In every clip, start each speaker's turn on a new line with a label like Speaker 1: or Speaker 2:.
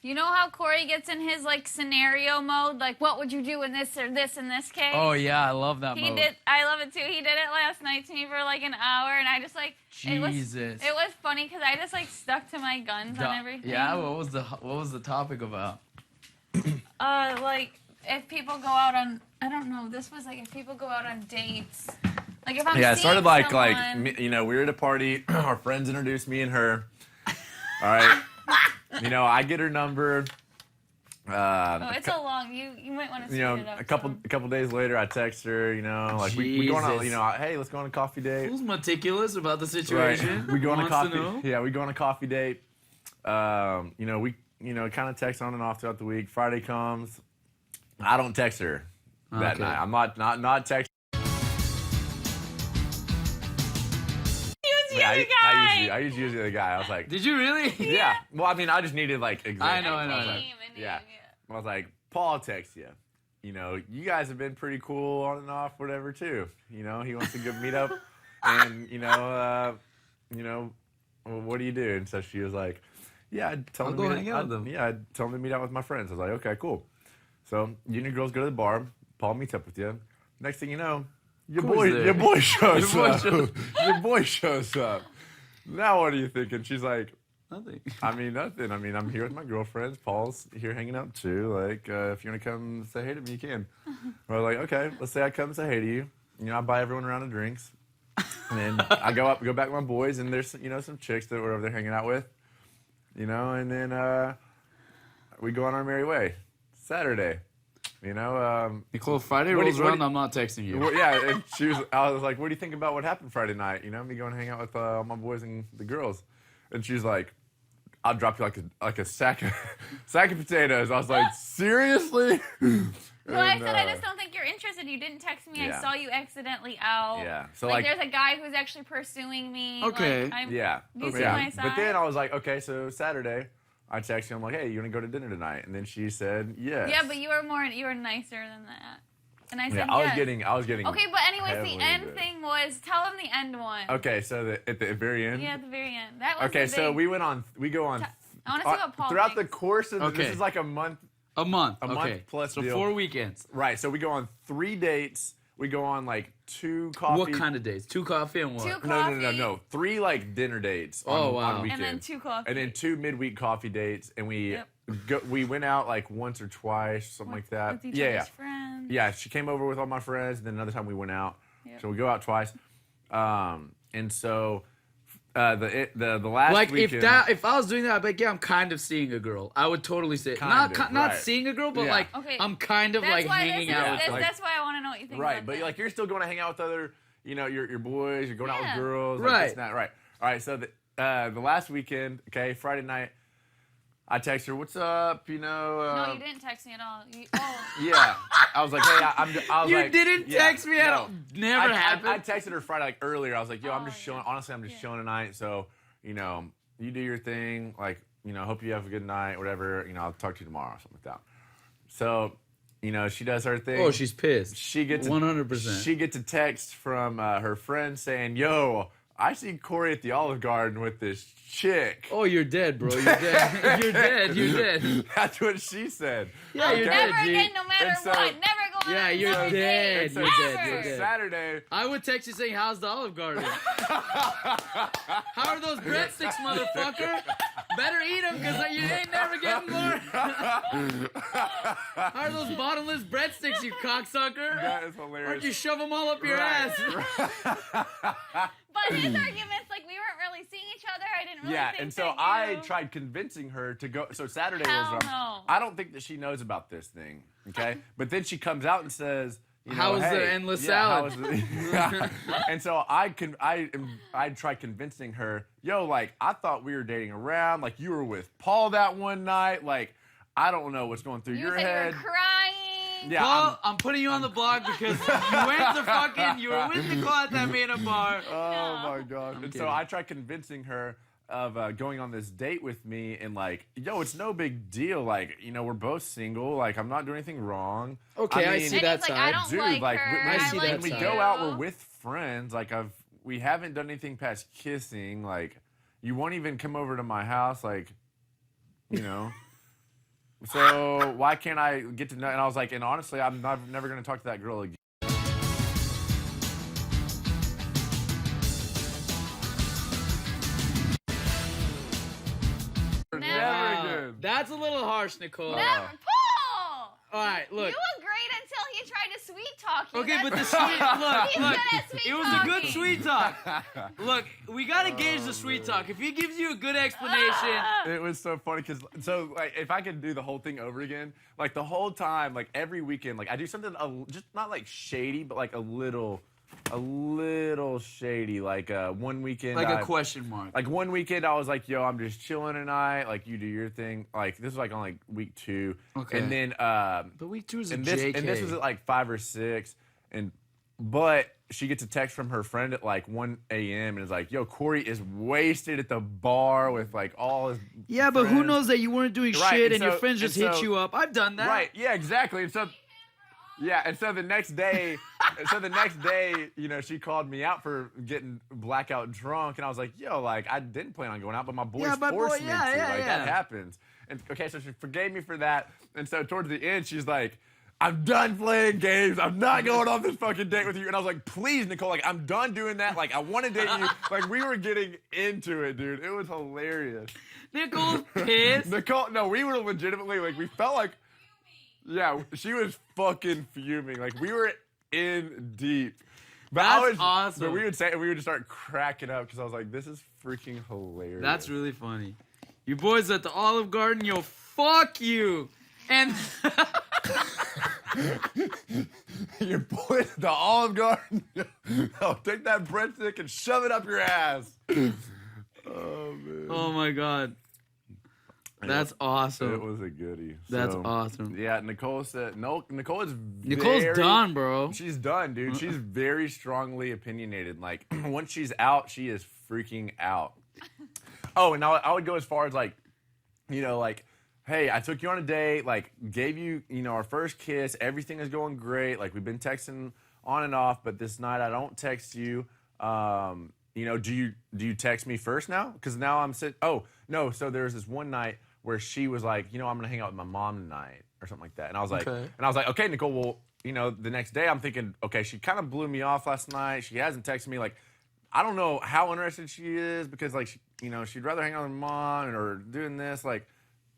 Speaker 1: You know how Corey gets in his like scenario mode? Like, what would you do in this or this in this case?
Speaker 2: Oh yeah, I love that mode.
Speaker 1: I love it too. He did it last night to me for like an hour, and I just like
Speaker 2: Jesus.
Speaker 1: It was funny because I just like stuck to my guns on everything.
Speaker 2: Yeah. What was the topic about?
Speaker 1: Like if people go out on, I don't know. This was like if people go out on dates. Like if I'm
Speaker 3: it started like
Speaker 1: someone,
Speaker 3: like we were at a party. Our friends introduced me and her. All right. I get her number.
Speaker 1: it's a long. You might want to. It up
Speaker 3: a couple days later, I text her. Like we going on. Hey, let's go on a coffee date.
Speaker 2: Who's meticulous about the situation?
Speaker 3: Right. We go on a coffee. Yeah, we go on a coffee date. We kind of text on and off throughout the week. Friday comes, I don't text her that night. I'm not texting. I used to use the other guy. I was like,
Speaker 2: did you really?
Speaker 3: Yeah. Well, I mean, I just needed like examples.
Speaker 2: I know.
Speaker 3: Yeah. I was like, Paul, I'll text you. You guys have been pretty cool on and off, whatever, too. He wants to go meet up, and well, what do you do? And so she was like, yeah, I'd tell him to hang out with them. Yeah, I'd tell him to meet out with my friends. I was like, okay, cool. So you and your girls go to the bar. Paul meets up with you. Next thing you know, your boy shows up. Your boy shows up. Now what are you thinking? She's like,
Speaker 2: nothing.
Speaker 3: Nothing. I'm here with my girlfriends. Paul's here hanging out too. Like, if you want to come say hey to me, you can. I was like, okay, let's say I come say hey to you. I buy everyone a round of drinks. And then I go back with my boys, and there's some chicks that we're over there hanging out with. And then we go on our merry way. Saturday.
Speaker 2: Nicole, Friday rolls around, I'm not texting you.
Speaker 3: Well, yeah, and I was like, what do you think about what happened Friday night? Me going to hang out with all my boys and the girls. And she's like, I'll drop you like a sack of potatoes. I was like, seriously?
Speaker 1: No, I said I just don't think you're interested. You didn't text me. Yeah. I saw you accidentally out.
Speaker 3: Yeah. So
Speaker 1: there's a guy who's actually pursuing me.
Speaker 2: Okay.
Speaker 1: Do you see my side?
Speaker 3: But then I was like, okay, so Saturday, I texted you. I'm like, hey, you want to go to dinner tonight? And then she said, yes.
Speaker 1: Yeah, but you were nicer than that. And I said,
Speaker 3: yeah, I was getting.
Speaker 1: Okay, but anyways, the end thing was, tell them the end one.
Speaker 3: Okay, so at the very end.
Speaker 1: Yeah, at the very end. That was
Speaker 3: okay. So we go on.
Speaker 1: I want to see what Paul
Speaker 3: throughout
Speaker 1: thinks.
Speaker 3: the course of this is like a month.
Speaker 2: A month
Speaker 3: plus.
Speaker 2: So
Speaker 3: deal.
Speaker 2: 4 weekends.
Speaker 3: Right. So we go on 3 dates. We go on like 2 coffee.
Speaker 2: What kind of dates? 2 coffee and what?
Speaker 1: 2 coffee.
Speaker 3: No. 3 like dinner dates.
Speaker 2: Wow.
Speaker 3: On weekends.
Speaker 1: And then 2 coffee.
Speaker 3: And then 2 midweek coffee dates, and we went out like once or twice, something like that.
Speaker 1: With each other's friends.
Speaker 3: Yeah, she came over with all my friends, and then another time we went out. Yep. So we go out twice. And so the last weekend,
Speaker 2: if I was doing that, I'd be like, yeah, I'm kind of seeing a girl. I would totally say not seeing a girl, but I'm kind of like hanging out with.
Speaker 1: That's why I want to know what you think.
Speaker 3: Right,
Speaker 1: about
Speaker 3: but
Speaker 1: that.
Speaker 3: like you're still going to hang out with other, your boys. You're going out with girls.
Speaker 2: Right.
Speaker 3: Like this and that. Right. All right. So the last weekend, okay, Friday night, I text her, "What's up?"
Speaker 1: No, you didn't text me at all.
Speaker 3: Yeah, I was like, "Hey, I was
Speaker 2: you
Speaker 3: like,
Speaker 2: didn't text me at all. Never happened.
Speaker 3: I texted her Friday like earlier. I was like, "Yo, I'm just chilling. Honestly, I'm just chilling tonight. So, you do your thing. Like, hope you have a good night. Whatever. I'll talk to you tomorrow or something like that." So, she does her thing.
Speaker 2: Oh, she's pissed.
Speaker 3: She gets
Speaker 2: 100%.
Speaker 3: She gets a text from her friend saying, "Yo, I see Corey at the Olive Garden with this chick."
Speaker 2: Oh, you're dead, bro. You're dead. You're dead. You're dead.
Speaker 3: That's what she said.
Speaker 2: Yeah, you're dead.
Speaker 1: Never again, no matter what. Never go on.
Speaker 2: Yeah, you're dead. You're dead. You're dead.
Speaker 3: Saturday.
Speaker 2: I would text you saying, "How's the Olive Garden?" How are those breadsticks, motherfucker? Better eat them, because you ain't never getting more. How are those bottomless breadsticks, you cocksucker?
Speaker 3: That is hilarious.
Speaker 2: Why'd you shove them all up your ass?
Speaker 1: But his argument's like, we weren't really seeing each other. I didn't really think
Speaker 3: and so I tried convincing her to go. So Saturday was.
Speaker 1: No.
Speaker 3: I don't think that she knows about this thing. Okay, but then she comes out and says,
Speaker 2: "How was the endless salad?"
Speaker 3: And so I tried convincing her, "Yo, like I thought we were dating around. Like you were with Paul that one night. Like I don't know what's going through your head."
Speaker 1: You were crying.
Speaker 3: Yeah,
Speaker 2: Paul, I'm putting you on the block because you were with Nicole at that Mena bar.
Speaker 3: Oh my gosh. And so I tried convincing her of going on this date with me and like, yo, it's no big deal. Like, we're both single. Like, I'm not doing anything wrong.
Speaker 2: Okay, I see that
Speaker 1: like,
Speaker 2: side.
Speaker 1: I don't
Speaker 3: Dude,
Speaker 1: like her.
Speaker 2: I see that
Speaker 3: when we
Speaker 2: side.
Speaker 3: go out, we're with friends. Like, we haven't done anything past kissing. Like, you won't even come over to my house. Like, So why can't I get to know? And I was like, and honestly, I'm never gonna talk to that girl again. Never again.
Speaker 2: That's a little harsh, Nicole.
Speaker 1: Never, Paul.
Speaker 2: All right, look.
Speaker 1: You were great until he tried to sweet talk you.
Speaker 2: Okay, but the
Speaker 1: That's
Speaker 2: sweet
Speaker 1: He's
Speaker 2: look.
Speaker 1: good at sweet
Speaker 2: It was a good
Speaker 1: talking.
Speaker 2: sweet talk. Look, we gotta gauge the sweet talk. If he gives you a good explanation,
Speaker 3: It was so funny because like if I could do the whole thing over again, like the whole time, like every weekend, like I do something just not like shady, but like a little shady. Like one weekend,
Speaker 2: like a question mark.
Speaker 3: Like one weekend, I was like, "Yo, I'm just chilling tonight. Like you do your thing." Like this was like on like week 2,
Speaker 2: Okay.
Speaker 3: and then
Speaker 2: But week 2 is a JK.
Speaker 3: and this was at like 5 or 6, but she gets a text from her friend at like 1 a.m. and is like, "Yo, Corey is wasted at the bar with like all his
Speaker 2: Yeah, but who
Speaker 3: friends."
Speaker 2: knows that you weren't doing
Speaker 3: Right,
Speaker 2: shit
Speaker 3: and
Speaker 2: and your
Speaker 3: so-
Speaker 2: friends just
Speaker 3: and
Speaker 2: hit
Speaker 3: so-
Speaker 2: you up. I've done that.
Speaker 3: Right? Yeah, exactly. And so the next day, you know, she called me out for getting blackout drunk, and I was like, "Yo, like I didn't plan on going out, but my boys
Speaker 2: Yeah, but
Speaker 3: forced
Speaker 2: boy,
Speaker 3: me
Speaker 2: yeah,
Speaker 3: to.
Speaker 2: yeah,
Speaker 3: Like
Speaker 2: yeah.
Speaker 3: that happens." And okay, so she forgave me for that, and so towards the end, she's like, "I'm done playing games. I'm not going on this fucking date with you." And I was like, "Please, Nicole, like I'm done doing that. Like I want to date you." Like we were getting into it, dude. It was hilarious.
Speaker 2: Nicole's pissed.
Speaker 3: Nicole, no, we were legitimately like we felt like, yeah, she was fucking fuming. Like we were in deep. But
Speaker 2: That's awesome.
Speaker 3: But we would just start cracking up because I was like, this is freaking hilarious.
Speaker 2: That's really funny. You boys at the Olive Garden, yo, fuck you. And
Speaker 3: your boy at the Olive Garden. Oh, take that breadstick and shove it up your ass. Oh man.
Speaker 2: oh my god, that's awesome.
Speaker 3: It was a goodie.
Speaker 2: That's
Speaker 3: So,
Speaker 2: awesome.
Speaker 3: Yeah, Nicole said no. Nicole is
Speaker 2: Nicole's
Speaker 3: very-
Speaker 2: done, bro.
Speaker 3: She's done, dude. She's very strongly opinionated. Like once she's out, she is freaking out. Oh, and I would go as far as like, you know, like, hey, I took you on a date, like gave you, you know, our first kiss. Everything is going great. Like we've been texting on and off, but this night I don't text you. You know, do you text me first now? Because now I'm sitting. Oh no, so there was this one night where she was like, you know, I'm gonna hang out with my mom tonight or something like that, and I was like, okay, Nicole. Well, you know, the next day I'm thinking, okay, she kind of blew me off last night. She hasn't texted me. Like, I don't know how interested she is because like, you know, she'd rather hang out with her mom or doing this. Like,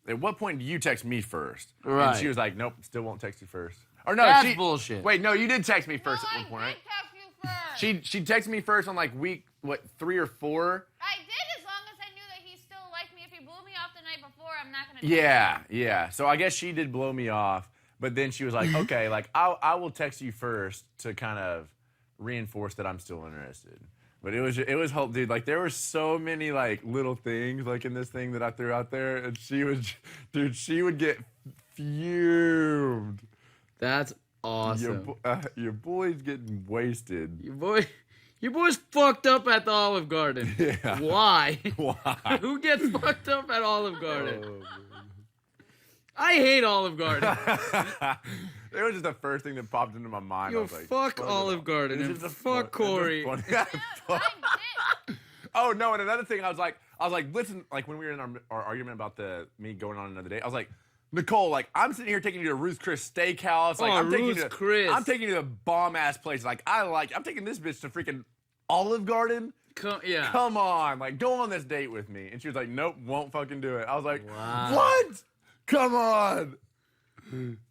Speaker 3: at what point do you text me first?
Speaker 2: Right.
Speaker 3: And she was like, nope, still won't text you first. Or no,
Speaker 2: That's bullshit.
Speaker 3: Wait, no, you did text me first
Speaker 1: No,
Speaker 3: at
Speaker 1: I
Speaker 3: one point, right?
Speaker 1: did text you first.
Speaker 3: She texted me first on like week 3 or 4.
Speaker 1: I did as long as I knew that he still liked me. If he blew me off the night before, I'm not gonna. text him.
Speaker 3: Yeah. So I guess she did blow me off, but then she was like, okay, like I will text you first to kind of reinforce that I'm still interested. But it was dude. Like there were so many like little things like in this thing that I threw out there, and she would get fumed.
Speaker 2: That's awesome.
Speaker 3: Your boy's getting wasted.
Speaker 2: Your boy's fucked up at the Olive Garden.
Speaker 3: Yeah.
Speaker 2: Why?
Speaker 3: Why?
Speaker 2: Who gets fucked up at Olive Garden?
Speaker 3: Oh,
Speaker 2: I hate Olive Garden.
Speaker 3: It was just the first thing that popped into my mind. I
Speaker 2: Yo,
Speaker 3: was like,
Speaker 2: fuck
Speaker 3: it.
Speaker 2: Olive Garden
Speaker 3: It's
Speaker 2: and
Speaker 3: just a
Speaker 2: fuck Corey.
Speaker 3: funny-
Speaker 1: I did.
Speaker 3: Oh no! And another thing, I was like, listen, like when we were in our argument about me going on another date, I was like, Nicole, like I'm sitting here taking you to Ruth's Chris Steakhouse, like
Speaker 2: Oh,
Speaker 3: I'm taking you
Speaker 2: Ruth's
Speaker 3: to
Speaker 2: Chris.
Speaker 3: I'm taking you to bomb ass place, like I'm taking this bitch to freaking Olive Garden.
Speaker 2: Yeah.
Speaker 3: Come on, like go on this date with me. And she was like, nope, won't fucking do it. I was like,
Speaker 2: Wow.
Speaker 3: what? Come on.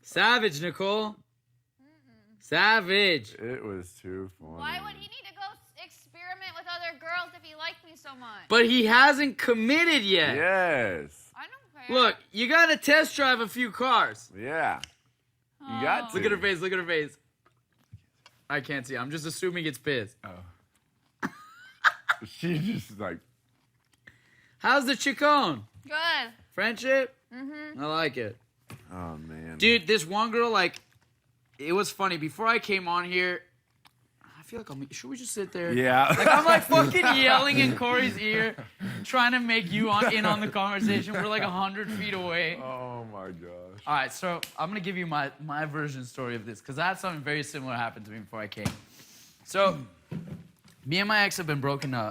Speaker 2: Savage, Nicole. Savage.
Speaker 3: It was too funny.
Speaker 1: Why would he need to go experiment with other girls if he liked me so much?
Speaker 2: But he hasn't committed yet.
Speaker 3: Yes.
Speaker 1: I don't care.
Speaker 2: Look, you gotta test drive a few cars.
Speaker 3: Yeah. You got to.
Speaker 2: Look at her face, look at her face. I can't see. I'm just assuming it's pissed.
Speaker 3: She's just like,
Speaker 2: How's the chicone?
Speaker 1: Good.
Speaker 2: Friendship? I like it.
Speaker 3: oh man.
Speaker 2: Dude, this one girl, like, it was funny. Before I came on here, I feel like should we just sit there?
Speaker 3: Yeah.
Speaker 2: Like, I'm like fucking yelling in Corey's ear, trying to make you in on the conversation. We're like 100 feet away.
Speaker 3: Oh my gosh.
Speaker 2: All right, so I'm going to give you my version story of this, because I had something very similar happen to me before I came. So, me and my ex have been broken up